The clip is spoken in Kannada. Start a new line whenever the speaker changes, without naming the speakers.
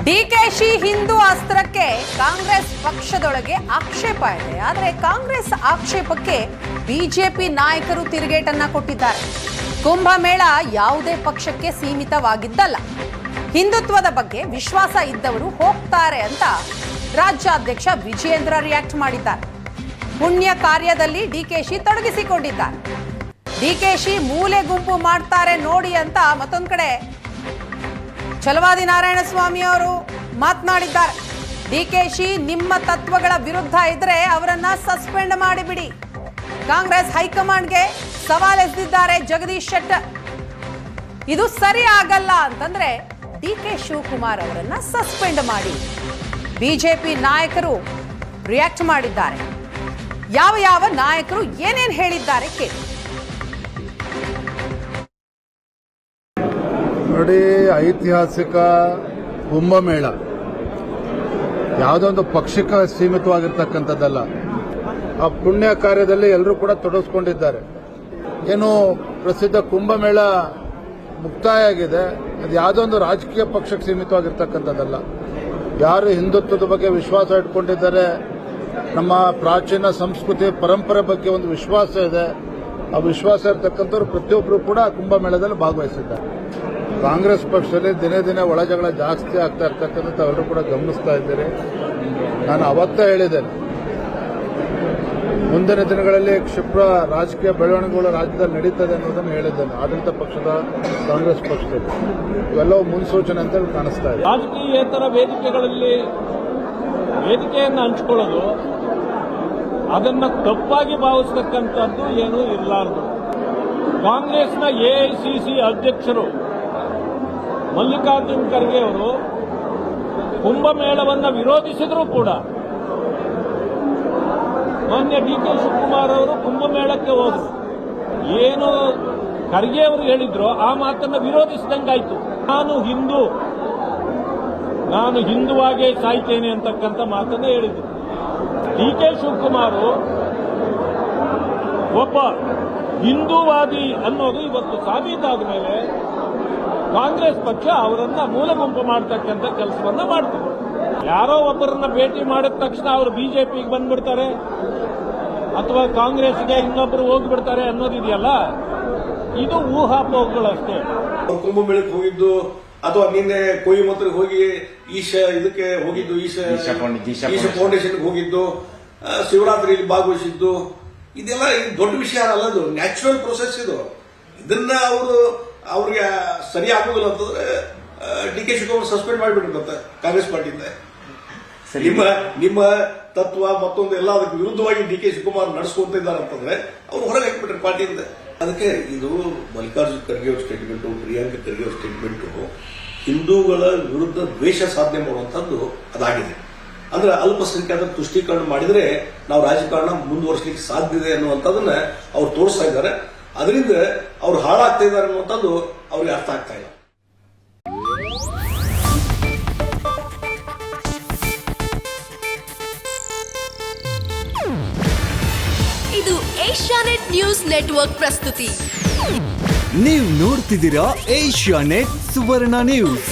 ಡಿಕೆಶಿ ಹಿಂದೂ ಅಸ್ತ್ರಕ್ಕೆ ಕಾಂಗ್ರೆಸ್ ಪಕ್ಷದೊಳಗೆ ಆಕ್ಷೇಪ ಇದೆ. ಆದರೆ ಕಾಂಗ್ರೆಸ್ ಆಕ್ಷೇಪಕ್ಕೆ ಬಿಜೆಪಿ ನಾಯಕರು ತಿರುಗೇಟನ್ನ ಕೊಟ್ಟಿದ್ದಾರೆ. ಕುಂಭಮೇಳ ಯಾವುದೇ ಪಕ್ಷಕ್ಕೆ ಸೀಮಿತವಾಗಿದ್ದಲ್ಲ. ಹಿಂದುತ್ವದ ಬಗ್ಗೆ ವಿಶ್ವಾಸ ಇದ್ದವರು ಹೋಗ್ತಾರೆ ಅಂತ ರಾಜ್ಯಾಧ್ಯಕ್ಷ ವಿಜಯೇಂದ್ರ ರಿಯಾಕ್ಟ್ ಮಾಡಿದ್ದಾರೆ. ಪುಣ್ಯ ಕಾರ್ಯದಲ್ಲಿ ಡಿಕೆಶಿ ತೊಡಗಿಸಿಕೊಂಡಿದ್ದಾರೆ. ಡಿಕೆಶಿ ಮೂಲೆ ಗುಂಪು ಮಾಡ್ತಾರೆ ನೋಡಿ ಅಂತ ಮತ್ತೊಂದು ಕಡೆ ಛಲವಾದಿ ನಾರಾಯಣಸ್ವಾಮಿ ಅವರು ಮಾತನಾಡಿದ್ದಾರೆ. ಡಿಕೆಶಿ ನಿಮ್ಮ ತತ್ವಗಳ ವಿರುದ್ಧ ಇದ್ರೆ ಅವರನ್ನ ಸಸ್ಪೆಂಡ್ ಮಾಡಿಬಿಡಿ. ಕಾಂಗ್ರೆಸ್ ಹೈಕಮಾಂಡ್ಗೆ ಸವಾಲೆಸೆದಿದ್ದಾರೆ ಜಗದೀಶ್ ಶೆಟ್ಟರ್. ಇದು ಸರಿ ಆಗಲ್ಲ ಅಂತಂದ್ರೆ ಡಿಕೆ ಶಿವಕುಮಾರ್ ಅವರನ್ನ ಸಸ್ಪೆಂಡ್ ಮಾಡಿ. ಬಿಜೆಪಿ ನಾಯಕರು ರಿಯಾಕ್ಟ್ ಮಾಡಿದ್ದಾರೆ. ಯಾವ ನಾಯಕರು ಏನೇನ್ ಹೇಳಿದ್ದಾರೆ ಕೇಳಿ.
ನೋಡಿ, ಐತಿಹಾಸಿಕ ಕುಂಭಮೇಳ ಯಾವುದೋ ಒಂದು ಪಕ್ಷಕ್ಕೆ ಸೀಮಿತವಾಗಿರ್ತಕ್ಕಂಥದ್ದಲ್ಲ. ಆ ಪುಣ್ಯ ಕಾರ್ಯದಲ್ಲಿ ಎಲ್ಲರೂ ಕೂಡ ತೊಡಗಿಸ್ಕೊಂಡಿದ್ದಾರೆ. ಏನು ಪ್ರಸಿದ್ಧ ಕುಂಭಮೇಳ ಮುಕ್ತಾಯ ಆಗಿದೆ, ಅದು ಯಾವುದೋ ಒಂದು ರಾಜಕೀಯ ಪಕ್ಷಕ್ಕೆ ಸೀಮಿತವಾಗಿರ್ತಕ್ಕಂಥದ್ದಲ್ಲ. ಯಾರು ಹಿಂದುತ್ವದ ಬಗ್ಗೆ ವಿಶ್ವಾಸ ಇಟ್ಕೊಂಡಿದ್ದಾರೆ, ನಮ್ಮ ಪ್ರಾಚೀನ ಸಂಸ್ಕೃತಿ ಪರಂಪರೆ ಬಗ್ಗೆ ಒಂದು ವಿಶ್ವಾಸ ಇದೆ, ಆ ವಿಶ್ವಾಸ ಇರತಕ್ಕಂಥವ್ರು ಪ್ರತಿಯೊಬ್ಬರು ಕೂಡ ಕುಂಭಮೇಳದಲ್ಲಿ ಭಾಗವಹಿಸಿದ್ದಾರೆ. ಕಾಂಗ್ರೆಸ್ ಪಕ್ಷದಲ್ಲಿ ದಿನೇ ದಿನೇ ಒಳಜಗಳ ಜಾಸ್ತಿ ಆಗ್ತಾ ಇರ್ತಕ್ಕಂಥ ಎಲ್ಲರೂ ಕೂಡ ಗಮನಿಸ್ತಾ ಇದ್ದೀರಿ. ನಾನು ಅವತ್ತೇ ಹೇಳಿದ್ದೇನೆ, ಮುಂದಿನ ದಿನಗಳಲ್ಲಿ ಕ್ಷಿಪ್ರ ರಾಜಕೀಯ ಬೆಳವಣಿಗೆಗಳು ರಾಜ್ಯದಲ್ಲಿ ನಡೀತದೆ ಅನ್ನೋದನ್ನು ಹೇಳಿದ್ದೇನೆ. ಆಡಳಿತ ಪಕ್ಷದ ಕಾಂಗ್ರೆಸ್ ಪಕ್ಷದಲ್ಲಿ ಇವೆಲ್ಲವೂ ಮುನ್ಸೂಚನೆ ಅಂತ ಕಾಣಿಸ್ತಾ ಇದೆ.
ರಾಜಕೀಯೇತರ ವೇದಿಕೆಗಳಲ್ಲಿ ವೇದಿಕೆಯನ್ನು ಹಂಚಿಕೊಳ್ಳೋದು, ಅದನ್ನು ತಪ್ಪಾಗಿ ಭಾವಿಸತಕ್ಕಂಥದ್ದು ಏನೂ ಇರಲಾರದು. ಕಾಂಗ್ರೆಸ್ನ ಎಐಸಿಸಿ ಅಧ್ಯಕ್ಷರು ಮಲ್ಲಿಕಾರ್ಜುನ್ ಖರ್ಗೆ ಅವರು ಕುಂಭಮೇಳವನ್ನು ವಿರೋಧಿಸಿದರೂ ಕೂಡ ಮಾನ್ಯ ಡಿಕೆ ಶಿವಕುಮಾರ್ ಅವರು ಕುಂಭಮೇಳಕ್ಕೆ ಹೋದರು. ಏನು ಖರ್ಗೆ ಅವರು ಹೇಳಿದ್ರು ಆ ಮಾತನ್ನು ವಿರೋಧಿಸಿದಂಗಾಯ್ತು. ನಾನು ಹಿಂದುವಾಗೇ ಸಾಯ್ತೇನೆ ಅಂತಕ್ಕಂಥ ಮಾತನ್ನು ಹೇಳಿದ್ರು. ಡಿಕೆ ಶಿವಕುಮಾರ್ ಒಬ್ಬ ಹಿಂದೂವಾದಿ ಅನ್ನೋದು ಇವತ್ತು ಸಾಬೀತಾದ ಮೇಲೆ ಕಾಂಗ್ರೆಸ್ ಪಕ್ಷ ಅವರನ್ನ ಮೂಲ ಗುಂಪು ಮಾಡತಕ್ಕಂಥ ಕೆಲಸವನ್ನ ಮಾಡ್ತಾರೆ. ಯಾರೋ ಒಬ್ಬರನ್ನ ಭೇಟಿ ಮಾಡಿದ ತಕ್ಷಣ ಅವರು ಬಿಜೆಪಿಗೆ ಬಂದ್ಬಿಡ್ತಾರೆ ಅಥವಾ ಕಾಂಗ್ರೆಸ್ಗೆ ಇನ್ನೊಬ್ಬರು ಹೋಗ್ಬಿಡ್ತಾರೆ ಅನ್ನೋದಿದೆಯಲ್ಲ, ಇದು ಊಹಾಪೋಹಗಳಷ್ಟೇ.
ಕುಂಭಮೇಳಕ್ಕೆ ಹೋಗಿದ್ದು ಅಥವಾ ನಿನ್ನೆ ಕೊಯಿಮತ್ತೂರಿಗೆ ಹೋಗಿ ಇದಕ್ಕೆ ಹೋಗಿದ್ದು, ಈಶ ಫೌಂಡೇಶನ್ಗೆ ಹೋಗಿದ್ದು, ಶಿವರಾತ್ರಿಯಲ್ಲಿ ಭಾಗವಹಿಸಿದ್ದು, ಇದೆಲ್ಲ ದೊಡ್ಡ ವಿಷಯ ಅಲ್ಲ. ಅದು ನ್ಯಾಚುರಲ್ ಪ್ರೊಸೆಸ್. ಇದನ್ನ ಅವ್ರಿಗೆ ಸರಿ ಆಗುದಿಲ್ಲ ಅಂತಂದ್ರೆ ಡಿಕೆ ಶಿವಕುಮಾರ್ ಸಸ್ಪೆಂಡ್ ಮಾಡಿಬಿಟ್ಟಿರುತ್ತೆ ಕಾಂಗ್ರೆಸ್ ಪಾರ್ಟಿಯಿಂದ. ನಿಮ್ಮ ತತ್ವ ಮತ್ತೊಂದು ಎಲ್ಲ ಅದಕ್ಕೆ ವಿರುದ್ಧವಾಗಿ ಡಿಕೆ ಶಿವಕುಮಾರ್ ನಡೆಸ್ಕೊಂತ ಇದ್ದಾರೆ ಅಂತಂದ್ರೆ ಅವ್ರು ಹೊರಗೆ ಹಾಕಿಬಿಟ್ರೆ ಪಾರ್ಟಿಯಿಂದ. ಅದಕ್ಕೆ ಇದು ಮಲ್ಲಿಕಾರ್ಜುನ್ ಖರ್ಗೆ ಅವ್ರ ಸ್ಟೇಟ್ಮೆಂಟು, ಪ್ರಿಯಾಂಕಾ ಖರ್ಗೆ ಅವ್ರ ಸ್ಟೇಟ್ಮೆಂಟು ಹಿಂದೂಗಳ ವಿರುದ್ಧ ದ್ವೇಷ ಸಾಧನೆ ಮಾಡುವಂತದ್ದು ಅದಾಗಿದೆ. ಅಂದ್ರೆ ಅಲ್ಪಸಂಖ್ಯಾತರ ತುಷ್ಟೀಕರಣ ಮಾಡಿದ್ರೆ ನಾವು ರಾಜಕಾರಣ ಮುಂದುವರಿಸಲಿಕ್ಕೆ ಸಾಧ್ಯ ಇದೆ ಅನ್ನುವಂಥದ್ದನ್ನ ಅವ್ರು ತೋರಿಸ್ತಾ ಇದ್ದಾರೆ. ಅದರಿಂದ ಅವ್ರು ಹಾಳಾಗ್ತಾ ಇದ್ದಾರೆ ಅನ್ನುವಂಥದ್ದು ಅವ್ರಿಗೆ ಅರ್ಥ ಆಗ್ತಾ ಇಲ್ಲ.
ಇದು ಏಷ್ಯಾನೆಟ್ ನ್ಯೂಸ್ ನೆಟ್ವರ್ಕ್ ಪ್ರಸ್ತುತಿ.
ನೀವು ನೋಡ್ತಿದ್ದೀರಾ ಏಷ್ಯಾನೆಟ್ ಸುವರ್ಣ ನ್ಯೂಸ್.